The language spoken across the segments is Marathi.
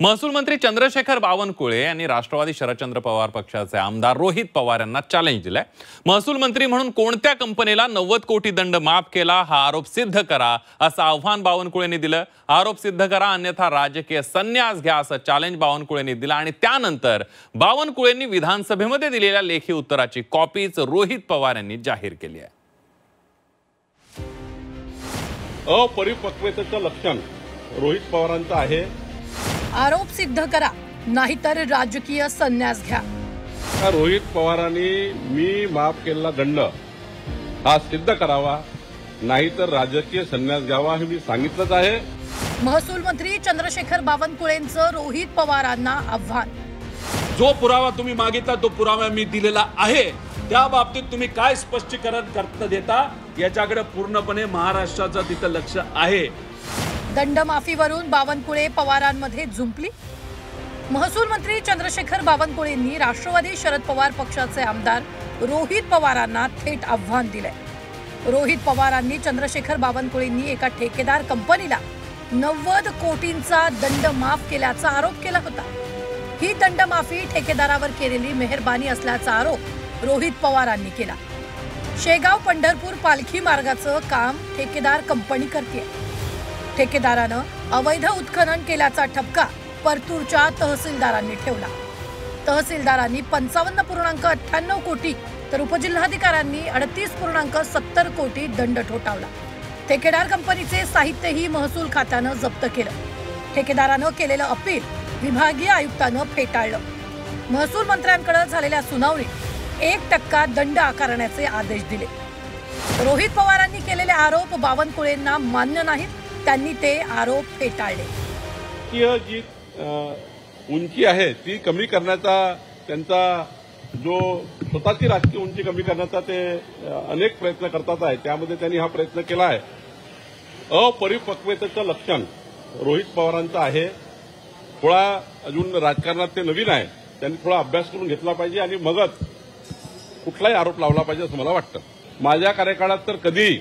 महसूल मंत्री चंद्रशेखर बावनकुळे यांनी राष्ट्रवादी शरदचंद्र पवार पक्षाचे आमदार रोहित पवार यांना चॅलेंज दिलंय। महसूल मंत्री म्हणून कोणत्या कंपनीला 90 कोटी दंड माफ केला हा आरोप सिद्ध करा असं आव्हान बावनकुळेंनी दिलं। आरोप सिद्ध करा अन्यथा राजकीय संन्यास घ्या असं चॅलेंज बावनकुळेंनी दिलं आणि त्यानंतर बावनकुळेंनी विधानसभेमध्ये दिलेल्या लेखी उत्तराची कॉपीच रोहित पवार यांनी जाहीर केली आहे। अपरिपक्वतेचं लक्षण रोहित पवारांचं आहे। आरोप सिद्ध करा नाहीतर राजकीय संन्यास घ्या। रोहित पवारांनी मी माफ केलेला दंड हा सिद्ध करावा नाहीतर राजकीय संन्यास घ्यावा हे मी सांगितलंच आहे। महसूल मंत्री चंद्रशेखर बावनकुळेंचं रोहित पवारांना आव्हान। जो पुरावा तुम्ही मागितला तो पुरावा मी दिलेला आहे, त्या बाबतीत तुम्ही काय स्पष्टीकरण करता देता याच्याकडे पूर्णपणे महाराष्ट्राचं तिथं लक्ष आहे। दंडमाफीवरून बावनकुळे पवारांमध्ये झुंपली। महसूल मंत्री चंद्रशेखर बावनकुळेंनी राष्ट्रवादी शरद पवार पक्षाचे आमदार रोहित पवारांना थेट आव्हान दिलंय। रोहित पवारांनी चंद्रशेखर बावनकुळेंनी एका ठेकेदार कंपनीला 90 कोटींचा दंड माफ केल्याचा आरोप केला होता। ही दंडमाफी ठेकेदारावर केलेली मेहरबानी असल्याचा आरोप रोहित पवारांनी केला। शेगाव पंढरपूर पालखी मार्गाचं काम ठेकेदार कंपनी करते। ठेकेदारानं अवैध उत्खनन केल्याचा ठपका परतूरच्या तहसीलदारांनी ठेवला। तहसीलदारांनी 55.98 कोटी तर उपजिल्हाधिकाऱ्यांनी 38.70 कोटी दंड ठोठावला। ठेकेदार कंपनीचे साहित्यही महसूल खात्यानं जप्त केलं। ठेकेदारानं केलेलं अपील विभागीय आयुक्तानं फेटाळलं। महसूल मंत्र्यांकडे झालेल्या सुनावणीत 1% दंड आकारण्याचे आदेश दिले। रोहित पवारांनी केलेले आरोप बावनकुळेंना मान्य नाहीत, त्यांनी ते आरोप फेटाळले। जी उंची आहे ती कमी करण्याचा त्यांचा जो स्वतःची राजकीय उंची कमी करण्याचा ते अनेक प्रयत्न करतात आहे, त्यामध्ये त्यांनी हा प्रयत्न केला आहे। अपरिपक्वतेचं लक्षण रोहित पवारांचं आहे। थोडा अजून राजकारणात ते नवीन आहे, त्यांनी थोडा अभ्यास करून घेतला पाहिजे आणि मगच कुठलाही आरोप लावला पाहिजे असं मला वाटतं। माझ्या कार्यकाळात तर कधी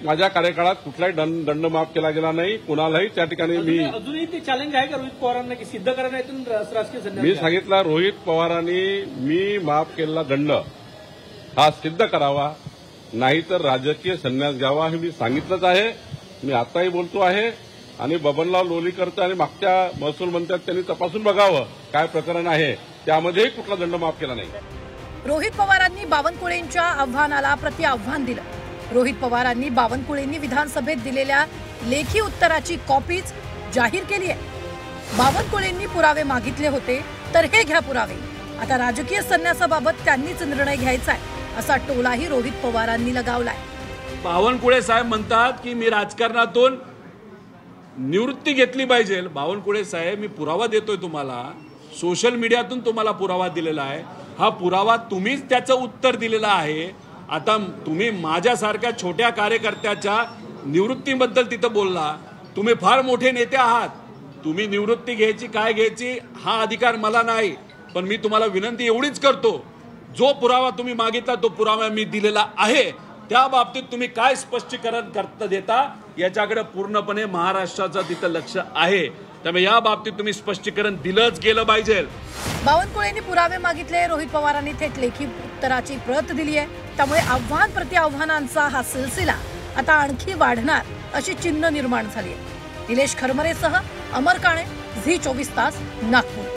माझ्या कार्यकाळात कुठलाही दंड माफ केला गेला नाही कुणालाही। त्या ठिकाणी मी अजूनही ते चॅलेंज आहे का रोहित पवारांना की सिद्ध करण्यातून राजकीय संन्यास? मी सांगितलं रोहित पवारांनी मी माफ केलेला दंड हा सिद्ध करावा नाहीतर राजकीय संन्यास घ्यावा हे मी सांगितलंच आहे। मी आताही बोलतो आहे आणि बबनराव लोणीकरचं आणि मागच्या महसूल मंत्र्यात त्यांनी तपासून बघावं काय प्रकरण आहे, त्यामध्येही कुठला दंड माफ केला नाही। रोहित पवारांनी बावनकुळेंच्या आव्हानाला प्रतिआव्हान दिलं। रोहित पवारांनी बावनकुळेंनी विधानसभेत दिलेल्या लेखी उत्तराची कॉपीच जाहीर केली आहे। बावनकुळेंनी पुरावे मागितले होते तर हे घ्या पुरावे। आता राजकीय संन्यासाबाबत त्यांनीच निर्णय घ्यायचा आहे असा टोलाही रोहित पवारांनी लगावलाय। बावनकुळे साहेब म्हणतात की मी राजकारणातून निवृत्ती घेतली पाहिजे। बावनकुळे साहेब, मी पुरावा देतोय तुम्हाला, सोशल मीडियातून तुम्हाला पुरावा दिलेला आहे। हा पुरावा तुम्हीच त्याचं उत्तर दिलेलं आहे। आता तुम्ही माझ्यासारख्या छोट्या कार्यकर्त्याच्या निवृत्तीबद्दल तिथं बोलला। तुम्ही फार मोठे नेते आहात, तुम्ही निवृत्ती घ्यायची काय घ्यायची हा अधिकार मला नाही, पण मी तुम्हाला विनंती एवढीच करतो, जो पुरावा तुम्ही मागितला तो पुरावा मी दिलेला आहे, त्या बाबतीत तुम्ही काय स्पष्टीकरण करता देता याच्याकडे पूर्णपणे महाराष्ट्राचं तिथं लक्ष आहे। त्यामुळे या बाबतीत तुम्ही स्पष्टीकरण दिलंच गेलं पाहिजे। बावनकुळेंनी पुरावे मागितले, रोहित पवारांनी थेट लेखी उत्तराची प्रत दिली आहे। त्यामुळे आव्हान प्रतिआव्हानांचा हा सिलसिला आता आणखी वाढणार अशी चिन्ह निर्माण झाली आहे। निलेश खरमरेसह अमर काणे, झी 24 तास, नागपूर।